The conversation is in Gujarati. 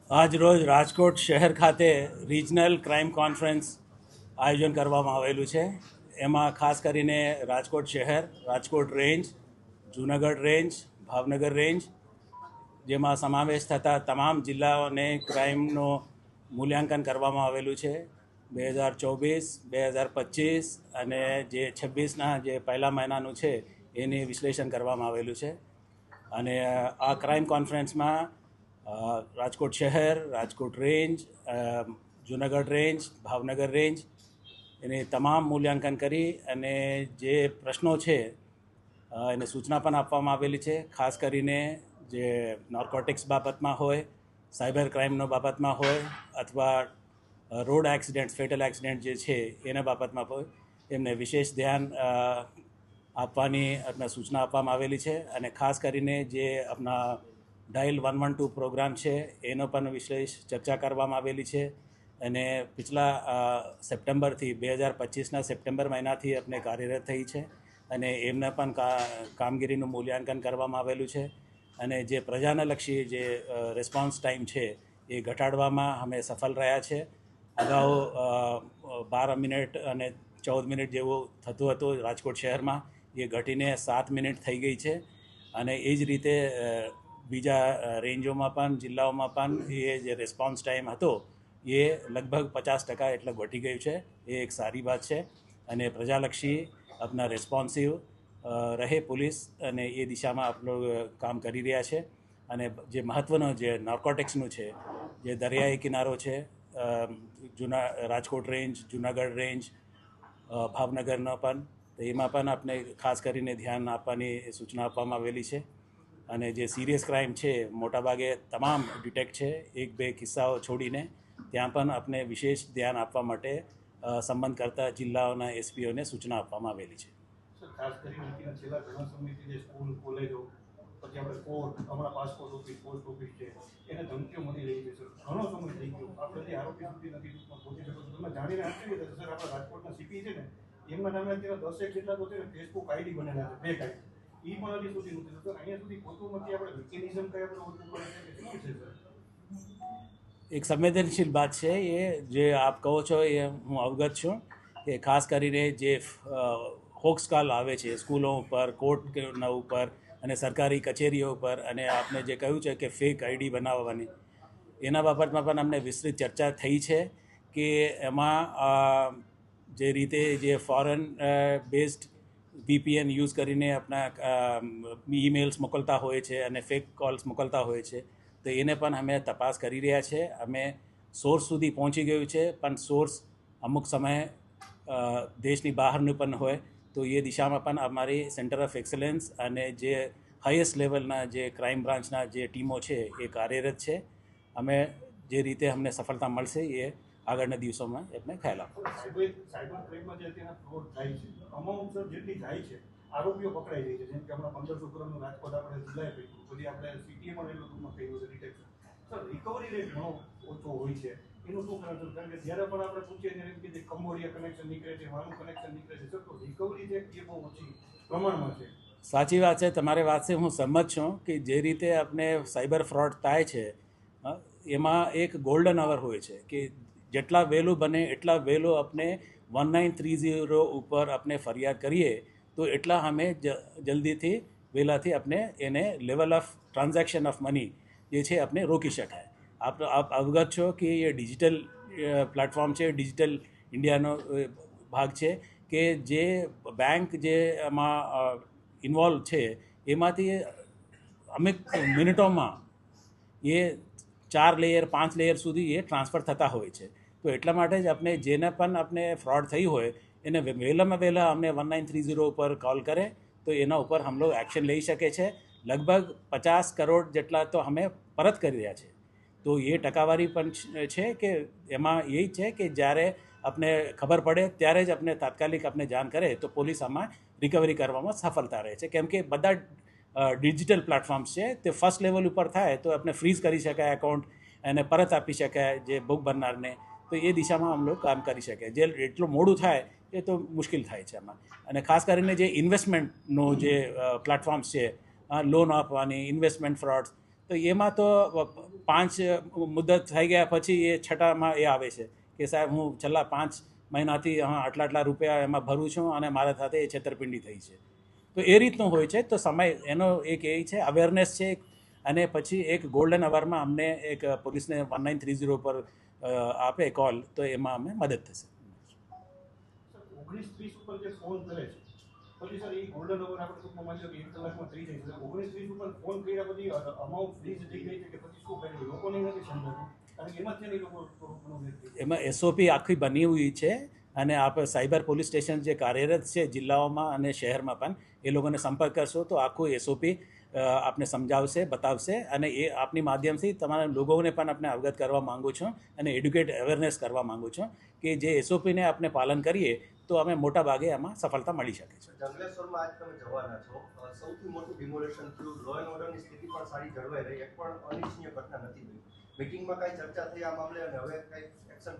આજ રોજ રાજકોટ શહેર ખાતે રિજનલ ક્રાઇમ કોન્ફરન્સ આયોજન કરવામાં આવેલું છે. એમાં ખાસ કરીને રાજકોટ શહેર, Rajkot range, Junagadh range, Bhavnagar range જેમાં સમાવેશ થતા તમામ જિલ્લાઓને ક્રાઇમનો મૂલ્યાંકન કરવામાં આવેલું છે. 2024, 2025 અને જે 26ના જે પહેલા મહિનાનું છે એની વિશ્લેષણ કરવામાં આવેલું છે. અને આ ક્રાઇમ કોન્ફરન્સમાં રાજકોટ શહેર, Rajkot range, Junagadh range, Bhavnagar range એને તમામ મૂલ્યાંકન કરી અને જે પ્રશ્નો છે એને સૂચના પણ આપવામાં આવેલી છે. ખાસ કરીને જે નાર્કોટિક્સ બાબતમાં હોય, સાયબર ક્રાઇમનો બાબતમાં હોય અથવા રોડ એક્સિડન્ટ, ફેટલ એક્સિડન્ટ જે છે એના બાબતમાં હોય, એમને વિશેષ ધ્યાન આપવાની આપણા સૂચના આપવામાં આવેલી છે. અને ખાસ કરીને જે આપણા ડાયલ 112 પ્રોગ્રામ છે એનો પણ વિશેષ ચર્ચા કરવામાં આવેલી છે. અને પિછલા સપ્ટેમ્બરથી 2025ના સપ્ટેમ્બર મહિનાથી આપણે કાર્યરત થઈ છે અને એમના પણ કામગીરીનું મૂલ્યાંકન કરવામાં આવેલું છે. અને જે પ્રજાને લક્ષી જે રિસ્પોન્સ ટાઈમ છે એ ઘટાડવામાં અમે સફળ રહ્યા છે. અગાઉ 12 મિનિટ અને 14 મિનિટ જેવું થતું હતું રાજકોટ શહેરમાં, એ ઘટીને 7 મિનિટ થઈ ગઈ છે. અને એ જ રીતે બીજા રેન્જોમાં પણ, જિલ્લાઓમાં પણ એ જે રિસ્પોન્સ ટાઈમ હતો એ લગભગ 50% એટલે ઘટી ગયું છે. એ એક સારી વાત છે. અને પ્રજાલક્ષી આપણા રિસ્પોન્સિવ રહે પોલીસ અને એ દિશામાં આપણો કામ કરી રહ્યા છે. અને જે મહત્ત્વનો જે નાર્કોટિક્સનું છે, જે દરિયાઈ કિનારો છે, રાજકોટ રેન્જ, જૂનાગઢ રેન્જ, ભાવનગરનો પણ, તો એમાં પણ આપણે ખાસ કરીને ધ્યાન આપવાની સૂચના આપવામાં આવેલી છે. અને જે સિરિયસ ક્રાઇમ છે મોટાભાગે તમામ ડિટેક્ટ છે, 1-2 કિસ્સાઓ છોડીને. ત્યાં પણ આપણે વિશેષ ધ્યાન આપવા માટે સંબંધ કરતા જિલ્લાઓના એસપીઓને સૂચના આપવામાં આવેલી છે. ખાસ કરીને છેલ્લા ઘણા સમયથી જે સ્કૂલ, કોલેજો, પછી આપણે કોર્ટ, હમણાં પાસપોર્ટ ઓફિસ, પોસ્ટ ઓફિસ છે, એને ધમકીઓ મળી રહી છે સર. ઘણો સમય થઈ ગયો, આપણે જે આરોપી સુધી નથી પહોંચી શકો. તમે જાણીને આશ્ચર્ય થશે સર, આપણા રાજકોટના સીપી છે ને, એમના નામે અત્યારે 10 જેટલા તો છે ને ફેસબુક આઈડી બનેલા છે, ફેક આઈડી. એ પણ હજી સુધી નથી સર. અહીંયા સુધી પહોંચવું નથી. આપણે મિકેનિઝમ કઈ આપણે ઓછું પડે છે કે શું છે સર? એક સંવેદનશીલ બાત છે એ જે આપ કહો છો એ હું અવગત છું કે ખાસ કરીને જે હોક્સ કાલ આવે છે સ્કૂલો ઉપર, કોર્ટના ઉપર અને સરકારી કચેરીઓ ઉપર, અને આપને જે કહ્યું છે કે ફેક આઈડી બનાવવાની, એના બાબતમાં પણ અમને વિસ્તૃત ચર્ચા થઈ છે કે એમાં જે રીતે જે ફોરેન બેઝડ VPN યુઝ કરીને આપણા ઈમેલ્સ મોકલતા હોય છે અને ફેક કોલ્સ મોકલતા હોય છે, તો એને પણ અમે તપાસ કરી રહ્યા છે. અમે સોર્સ સુધી પહોંચી ગયું છે, પણ સોર્સ અમુક સમયે દેશની બહારનું પણ હોય, તો એ દિશામાં પણ અમારી સેન્ટર ઓફ એક્સલન્સ અને જે હાઈએસ્ટ લેવલના જે ક્રાઇમ બ્રાન્ચના જે ટીમો છે એ કાર્યરત છે. અમે જે રીતે અમને સફળતા મળશે એ આગળના દિવસોમાં એમને ખ્યાલ આપો. સાયબર ક્રાઇમમાં જે અત્યારે ફ્રોડ થાય છે, અમાઉન્ટ સર જેટલી જાય છે, આરોપીઓ પકડાઈ જાય છે. જેમ કે હમણાં 1500 કરોડનું રાજકોટ આપણે જિલ્લાએ પૈકી, પછી આપણે સિટીએ પણ એટલું ટૂંકમાં કહ્યું છે ડિટેક્શન. સર, રિકવરી રેટ ઘણો ઓછો હોય છે. એનું શું કારણ છે? કારણ કે જ્યારે પણ આપણે પૂછીએ ત્યારે એમ કે કંબોડિયા કનેક્શન નીકળે છે, વાનું કનેક્શન નીકળે છે. સર, તો રિકવરી જે એ બહુ ઓછી પ્રમાણમાં છે. સાચી વાત છે. તમારી વાતથી હું સંમત છું કે જે રીતે આપણે સાયબર ફ્રોડ થાય છે એમાં એક ગોલ્ડન અવર હોય છે કે જેટલા વહેલું બને એટલા વહેલું આપણે 1930 ઉપર આપણે ફરિયાદ કરીએ તો એટલા અમે જલ્દીથી વહેલાથી આપણે એને level of transaction of money જે છે આપણે રોકી શકાય. આપ અવગત છો કે એ ડિજિટલ પ્લેટફોર્મ છે, ડિજિટલ ઇન્ડિયાનો ભાગ છે કે જે બેંક જે એમાં ઇન્વોલ્વ છે એમાંથી અમુક મિનિટોમાં એ 4 લેયર 5 લેયર સુધી એ ટ્રાન્સફર થતા હોય છે. તો એટલા માટે જ આપણે જેને પણ આપણે ફ્રોડ થઈ હોય એને વહેલામાં વહેલા અમને 1930 ઉપર કોલ કરે તો એના ઉપર હમ લોગ એક્શન લઈ શકે છે. લગભગ 50 કરોડ જેટલા તો અમે પરત કરી રહ્યા છે. તો એ ટકાવારી પણ છે કે એમાં એ જ છે કે જ્યારે આપણે ખબર પડે ત્યારે જ આપણે તાત્કાલિક આપણે જાણ કરે તો પોલીસ આમાં રિકવરી કરવામાં સફળતા રહે છે. કેમ કે બધા ડિજિટલ પ્લેટફોર્મ્સ છે તે ફર્સ્ટ લેવલ ઉપર થાય તો આપણે ફ્રીઝ કરી શકાય એકાઉન્ટ અને પરત આપી શકાય જે ભોગ બનનારને. તો એ દિશામાં આમ લોકો કામ કરી શકે. જે એટલું મોડું થાય એ તો મુશ્કેલ થાય છે આમાં. અને ખાસ કરીને જે ઇન્વેસ્ટમેન્ટનો જે પ્લેટફોર્મ્સ છે લોન આપવાની, ઇન્વેસ્ટમેન્ટ ફ્રોડ્સ, તો એમાં તો 5 મુદત થઈ ગયા પછી એ છઠ્ઠામાં એ આવે છે કે સાહેબ હું છેલ્લા 5 મહિનાથી આટલા રૂપિયા એમાં ભરું છું અને મારા સાથે એ છેતરપિંડી થઈ છે. તો એ રીતનું હોય છે. તો સમય એનો એક એ છે, અવેરનેસ છે. અને પછી એક ગોલ્ડન અવરમાં અમને એક પોલીસને 1930 પર આપે કોલ, તો એમાં અમને મદદ થશે. 19:30 ઉપર જે ફોન કરે છે પછી સર એ ગોલ્ડન અવર આપણે ટૂંકમાં માની લો કે 1 કલાકમાં થઈ જાય છે. 19:30 ઉપર ફોન કર્યા પછી અમાઉન્ટ ફ્રીઝ થઈ ગઈ છે કે પછી શું કર્યું લોકોને નથી સમજાતું, કારણ કે એમાં છે ને એ લોકો થોડું ઘણું વેર થઈ જાય. એમાં એસઓપી આખી બની હુઈ છે અને આપ સાયબર પોલીસ સ્ટેશન જે કાર્યરત છે જિલ્લાઓમાં અને શહેરમાં પણ, એ લોકોને સંપર્ક કરશો તો આખું એસઓપી આપને સમજાવશે, બતાવશે. અને એ આપની માધ્યમથી તમારા લોકોને પણ આપણે અવગત કરવા માગું છું અને એડ્યુકેટ અવેરનેસ કરવા માગું છું કે જે એસઓપીને આપણે પાલન કરીએ તો અમે મોટા ભાગે એમાં સફળતા મળી શકે છે. જંગલેશ્વરમાં આજ તમે જવાના છો, સૌથી મોટું ડિમોલેશન થયું, લો એન્ડ ઓર્ડરની સ્થિતિ પણ સારી જળવાઈ રહી, એક પણ અનિચ્છનીય ઘટના નથી બની. મીટિંગમાં કઈ ચર્ચા થઈ આ મામલે અને હવે કઈ એક્શન